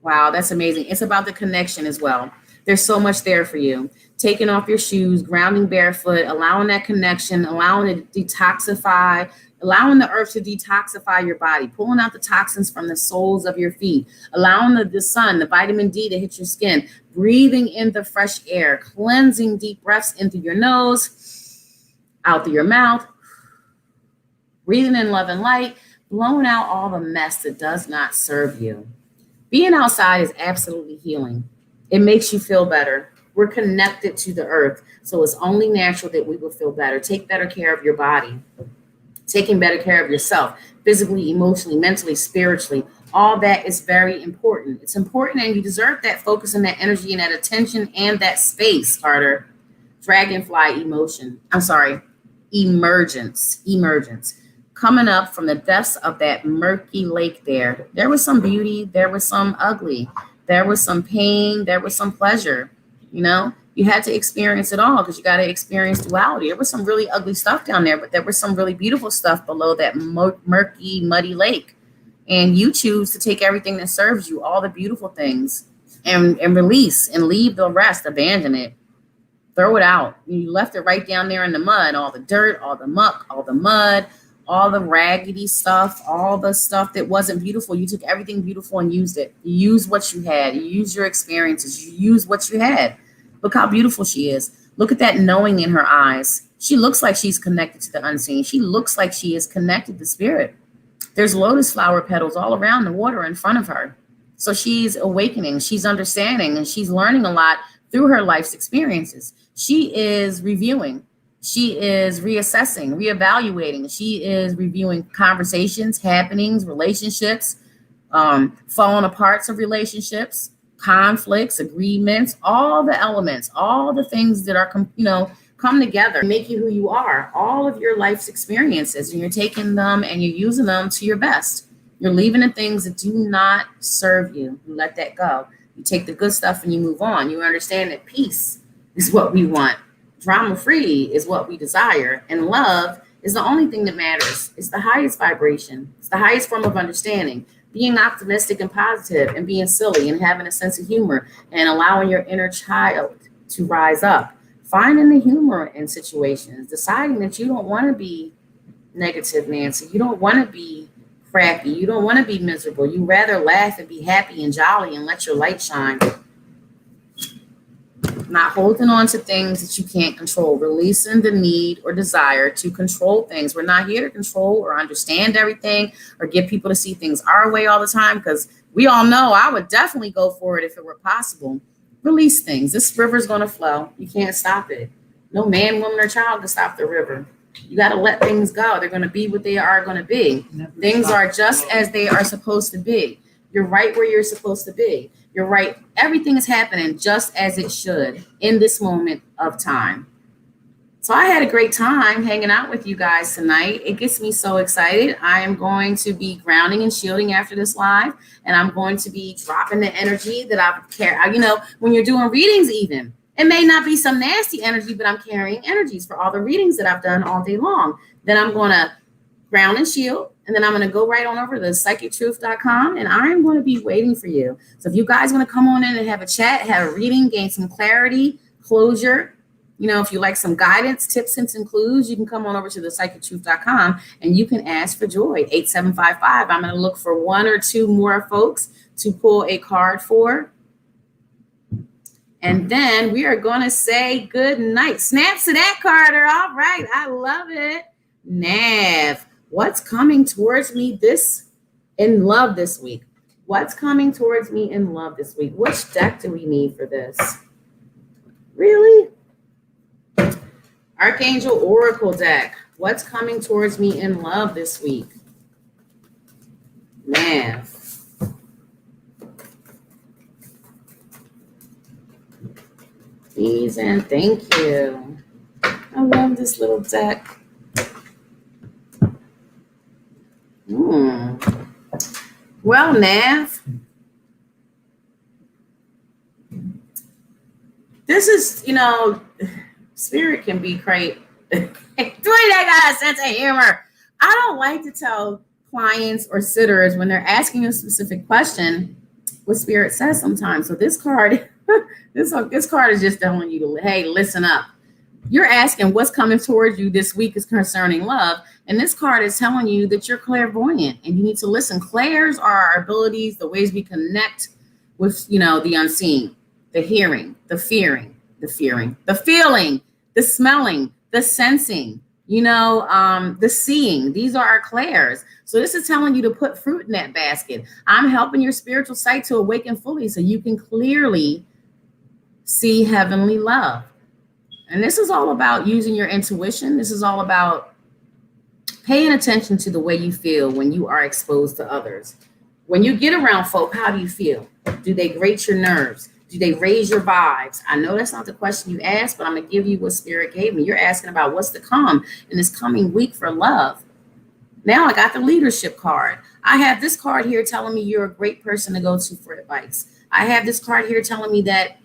wow, that's amazing. It's about the connection as well. There's so much there for you. Taking off your shoes, grounding barefoot, allowing that connection, allowing it to detoxify, allowing the earth to detoxify your body, pulling out the toxins from the soles of your feet, allowing the sun, the vitamin D to hit your skin, breathing in the fresh air, cleansing deep breaths in through your nose, out through your mouth, breathing in love and light, blowing out all the mess that does not serve you. Being outside is absolutely healing. It makes you feel better. We're connected to the earth, so it's only natural that we will feel better. Take better care of your body. Taking better care of yourself, physically, emotionally, mentally, spiritually. All that is very important. It's important, and you deserve that focus and that energy and that attention and that space, Carter. Dragonfly emergence. Coming up from the depths of that murky lake there. There was some beauty. There was some ugly. There was some pain. There was some pleasure. You had to experience it all because you got to experience duality. There was some really ugly stuff down there, but there was some really beautiful stuff below that murky, muddy lake. And you choose to take everything that serves you, all the beautiful things, and release and leave the rest, abandon it, throw it out. You left it right down there in the mud, all the dirt, all the muck, all the mud, all the raggedy stuff, all the stuff that wasn't beautiful. You took everything beautiful and used it. You used what you had. You used your experiences. You used what you had. Look how beautiful she is. Look at that knowing in her eyes. She looks like she's connected to the unseen. She looks like she is connected to spirit. There's lotus flower petals all around the water in front of her. So she's awakening, she's understanding, and she's learning a lot through her life's experiences. She is reviewing. She is reassessing, reevaluating. She is reviewing conversations, happenings, relationships, falling aparts of relationships, conflicts, agreements, all the elements, all the things that are, come together, make you who you are, all of your life's experiences, and you're taking them and you're using them to your best. You're leaving the things that do not serve you. You let that go. You take the good stuff and you move on. You understand that peace is what we want. Drama-free is what we desire. And love is the only thing that matters. It's the highest vibration. It's the highest form of understanding. Being optimistic and positive and being silly and having a sense of humor and allowing your inner child to rise up. Finding the humor in situations, deciding that you don't want to be negative, Nancy. You don't want to be crappy. You don't want to be miserable. You rather laugh and be happy and jolly and let your light shine. Not holding on to things that you can't control, releasing the need or desire to control things. We're not here to control or understand everything or get people to see things our way all the time, because we all know I would definitely go for it if it were possible. Release things. This river's going to flow. You can't stop it. No man, woman, or child can stop the river. You got to let things go. They're going to be what they are going to be. Things are just as they are supposed to be. You're right where you're supposed to be. You're right. Everything is happening just as it should in this moment of time. So I had a great time hanging out with you guys tonight. It gets me so excited. I am going to be grounding and shielding after this live, and I'm going to be dropping the energy that I carry. You know, when you're doing readings, even it may not be some nasty energy, but I'm carrying energies for all the readings that I've done all day long. Then I'm going to ground and shield, and then I'm going to go right on over to psychictruth.com, and I am going to be waiting for you. So if you guys want to come on in and have a chat, have a reading, gain some clarity, closure, you know, if you like some guidance, tips, hints, and clues, you can come on over to the psychictruth.com and you can ask for Joy, 8755. I'm going to look for one or two more folks to pull a card for. And then we are going to say good night. Snaps to that, Carter. All right. I love it. Nav, what's coming towards me in love this week? What's coming towards me in love this week? Which deck do we need for this? Really? Archangel Oracle deck. What's coming towards me in love this week? Nav. Please and thank you. I love this little deck. Well, Nav, this is, you know, Spirit can be great. Doing that got a sense of humor. I don't like to tell clients or sitters when they're asking a specific question what Spirit says sometimes. So this card, this card is just telling you to, hey, listen up. You're asking what's coming towards you this week is concerning love. And this card is telling you that you're clairvoyant and you need to listen. Clairs are our abilities, the ways we connect with, you know, the unseen, the hearing, the feeling, the feeling, the smelling, the sensing, you know, the seeing. These are our clairs. So this is telling you to put fruit in that basket. I'm helping your spiritual sight to awaken fully so you can clearly see heavenly love. And this is all about using your intuition. This is all about paying attention to the way you feel when you are exposed to others. When you get around folk, how do you feel? Do they grate your nerves? Do they raise your vibes? I know that's not the question you asked, but I'm going to give you what Spirit gave me. You're asking about what's to come in this coming week for love. Now I got the leadership card. I have this card here telling me you're a great person to go to for advice. I have this card here telling me that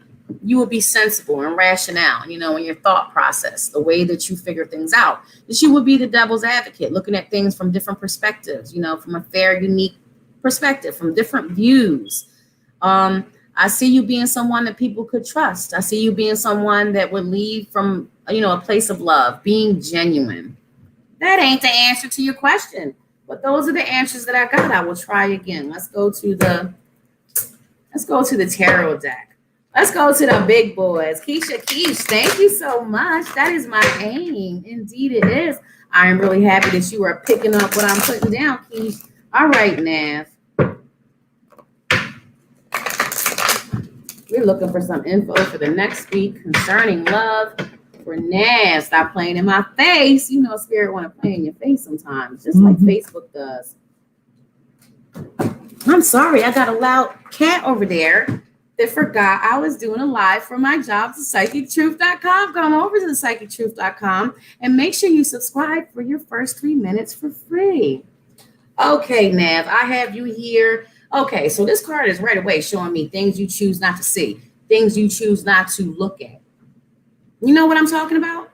you will be sensible and rational, you know, in your thought process, the way that you figure things out, that you will be the devil's advocate, looking at things from different perspectives, you know, from a fair, unique perspective, from different views. I see you being someone that people could trust. I see you being someone that would lead from, you know, a place of love, being genuine. That ain't the answer to your question, but those are the answers that I got. I will try again. Let's go to the tarot deck. Let's go to the big boys. Keish, thank you so much. That is my aim. Indeed it is. I am really happy that you are picking up what I'm putting down, Keish. All right, Nav. We're looking for some info for the next week concerning love for Nav. Stop playing in my face. You know, Spirit want to play in your face sometimes, just like Facebook does. I'm sorry. I got a loud cat over there that forgot I was doing a live for my job to psychictruth.com. Go over to the psychictruth.com and make sure you subscribe for your first 3 minutes for free. Okay, Nav, I have you here. Okay, so this card is right away showing me things you choose not to see, things you choose not to look at. You know what I'm talking about?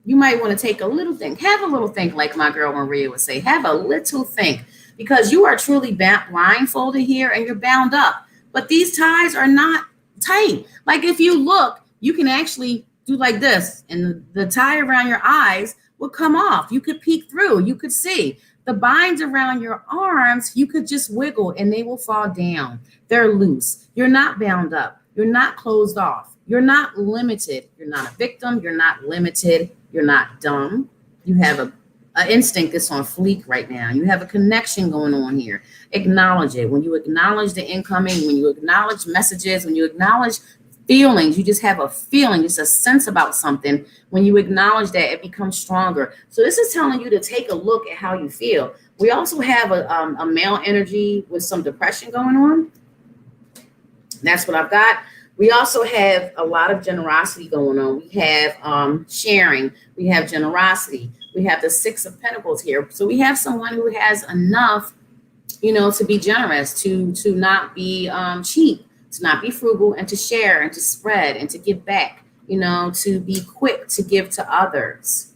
You might want to take a little think. Have a little think, like my girl Maria would say. Have a little think, because you are truly blindfolded here and you're bound up. But these ties are not tight. Like if you look, you can actually do like this, and the tie around your eyes will come off. You could peek through, you could see. The binds around your arms, you could just wiggle and they will fall down. They're loose. You're not bound up. You're not closed off. You're not limited. You're not a victim. You're not limited. You're not dumb. You have an instinct that's on fleek right now. You have a connection going on here. Acknowledge it. When you acknowledge the incoming, when you acknowledge messages, when you acknowledge feelings, you just have a feeling, just a sense about something. When you acknowledge that, it becomes stronger. So this is telling you to take a look at how you feel. We also have a male energy with some depression going on. That's what I've got. We also have a lot of generosity going on. We have sharing. We have generosity. We have the Six of Pentacles here. So we have someone who has enough, to be generous, to not be cheap, to not be frugal, and to share and to spread and to give back, to be quick to give to others.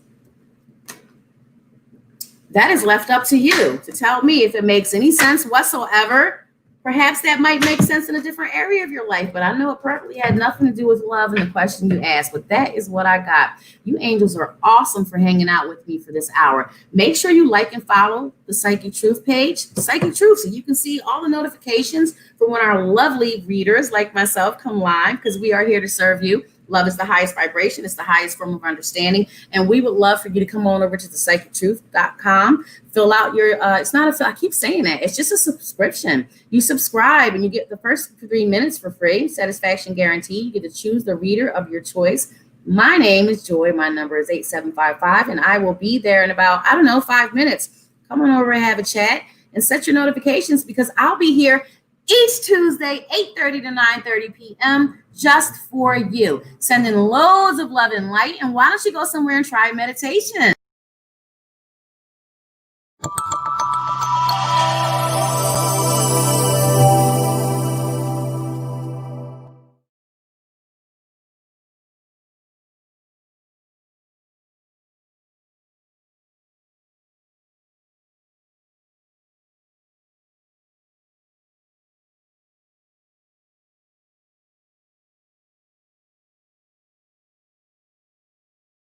That is left up to you to tell me if it makes any sense whatsoever. Perhaps that might make sense in a different area of your life, but I know it probably had nothing to do with love and the question you asked, but that is what I got. You angels are awesome for hanging out with me for this hour. Make sure you like and follow the Psychic Truth page, Psychic Truth, so you can see all the notifications for when our lovely readers like myself come live, because we are here to serve you. Love is the highest vibration. It's the highest form of understanding. And we would love for you to come on over to thepsychictruth.com. Fill out your, it's not a, I keep saying that. It's just a subscription. You subscribe and you get the first 3 minutes for free. Satisfaction guarantee. You get to choose the reader of your choice. My name is Joy. My number is 8755. And I will be there in about, 5 minutes. Come on over and have a chat and set your notifications, because I'll be here each Tuesday, 8:30 to 9:30 p.m. just for you. Sending loads of love and light. And why don't you go somewhere and try meditation?